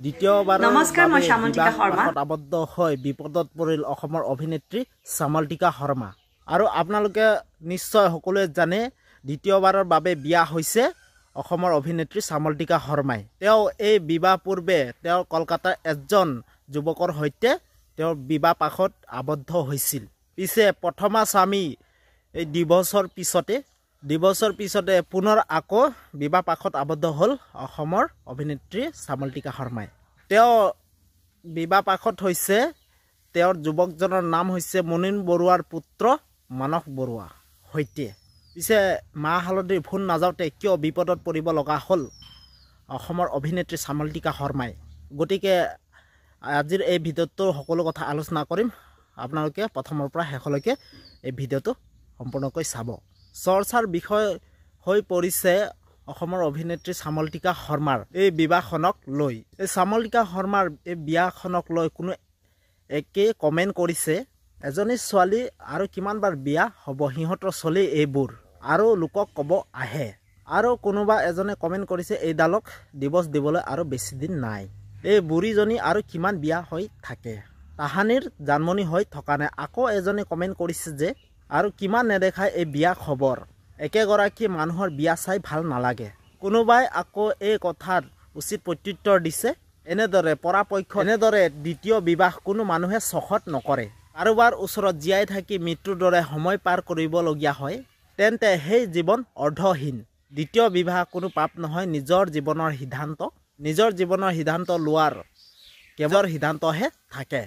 দ্বিতীয়বাৰৰ নমস্কাৰ মই সামন্তিকা শৰ্মা আবদ্ধ হৈ বিপদত পৰিল অসমৰ অভিনেত্ৰী সামন্তিকা শৰ্মা আৰু আপোনালোকে নিশ্চয় সকলোৱে জানে দ্বিতীয়বাৰৰ বাবে বিয়া হৈছে অসমৰ অভিনেত্ৰী সামন্তিকা শৰ্মাই তেওঁ এই বিবাহ পূৰ্বে তেওঁ কলকাতাৰ এজন যুৱকৰ সৈতে তেওঁ বিবাহ পাশত আবদ্ধ হৈছিল পিছে প্ৰথমা স্বামী এই দিবছৰ পিছতে পুনৰ আকৌ বিবাহ পাশত আবদ্ধ হল অসমৰ অভিনেত্ৰী সামন্তিকা শৰ্মাই তেওঁ বিবাহ পাশত হৈছে তেওঁৰ যুৱকজনৰ নাম হৈছে মুনিন বৰুৱাৰ পুত্ৰ মানস বৰুৱা হৈতে পিছে মা হালধিৰ ভুন নাযাওঁতে কিয় বিপদত পৰিব লগা হল অসমৰ অভিনেত্ৰী সামন্তিকা শৰ্মাই গতিকে আজিৰ এই ভিডিঅ'টো সকলো কথা আলোচনা কৰিম আপোনালোকে প্ৰথমৰ পৰা শেষলৈকে এই ভিডিঅ'টো সম্পূৰ্ণকৈ চাব চৰ্চাৰ বিষয় হৈ পৰিছে অসমৰ অভিনেত্ৰী সামন্তিকা শৰ্মাৰ এই বিবাহখনক লৈ এই সামন্তিকা শৰ্মাৰ এই বিয়াখনক লৈ কোনো একে কমেন্ট কৰিছে এজনী ছোৱালী আৰু কিমানবাৰ বিয়া হ'ব সিহঁতৰ চলি এইবোৰ আৰু লোকক ক'ব আহে আৰু কোনোবা এজনে কমেন্ট কৰিছে এইডালক দিৱস দিবলৈ আৰু বেছি দিন নাই এই বুঢ়ীজনী আৰু কিমান বিয়া হৈ থাকে তাহানিৰ জানমনি হৈ থকা নাই আকৌ এজনে কমেন্ট কৰিছে যে আৰু কিমান নেদেখায় এই বিয়া খবৰ একেগৰাকী মানুহৰ বিয়া চাই ভাল নালাগে কোনোবাই আকৌ এই কথাৰ উচিত প্ৰত্যুত্তৰ দিছে এনেদৰে পৰাপক্ষ এনেদৰে দ্বিতীয় বিবাহ কোনো মানুহে চখত নকৰে কাৰোবাৰ ওচৰত জীয়াই থাকি মৃত্যুৰ দৰে সময় পাৰ কৰিবলগীয়া হয় তেন্তে সেই জীৱন অৰ্ধহীন দ্বিতীয় বিবাহ কোনো পাপ নহয় নিজৰ জীৱনৰ সিদ্ধান্ত লোৱাৰ কেৱল সিদ্ধান্তহে থাকে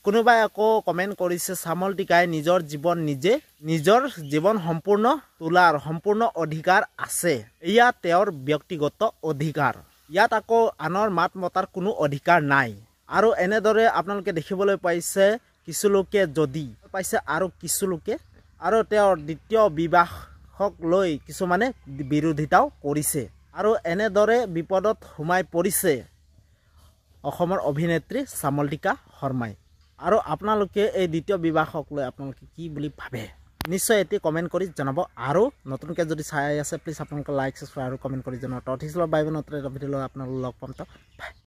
কোনোবাই আকৌ কমেন্ট কৰিছে সামন্তিকাই নিজৰ জীৱন সম্পূৰ্ণ তোলাৰ সম্পূৰ্ণ অধিকাৰ আছে এয়া তেওঁৰ ব্যক্তিগত অধিকাৰ ইয়াত আকৌ আনৰ মাত মতাৰ কোনো অধিকাৰ নাই আৰু এনেদৰে আপোনালোকে দেখিবলৈ পাইছে কিছু লোকে আৰু কিছু লোকে আৰু তেওঁৰ দ্বিতীয় বিবাহক লৈ কিছুমানে বিৰোধিতাও কৰিছে আৰু এনেদৰে বিপদত সোমাই পৰিছে অসমৰ অভিনেত্ৰী সামন্তিকা শৰ্মাই আৰু আপোনালোকে এই দ্বিতীয় বিবাহক লৈ আপোনালোকে কি বুলি ভাবে নিশ্চয় এটি কমেন্ট কৰি জনাব আৰু নতুনকৈ যদি চাই আছে প্লিজ আপোনালোকে লাইক সাবস্ক্ৰাইব আৰু কমেন্ট কৰি জনাব তো ঠিক আছে বাই বাই নতুন এটা ভিডিঅ' লৈ আপোনালোকক লগ পাম তো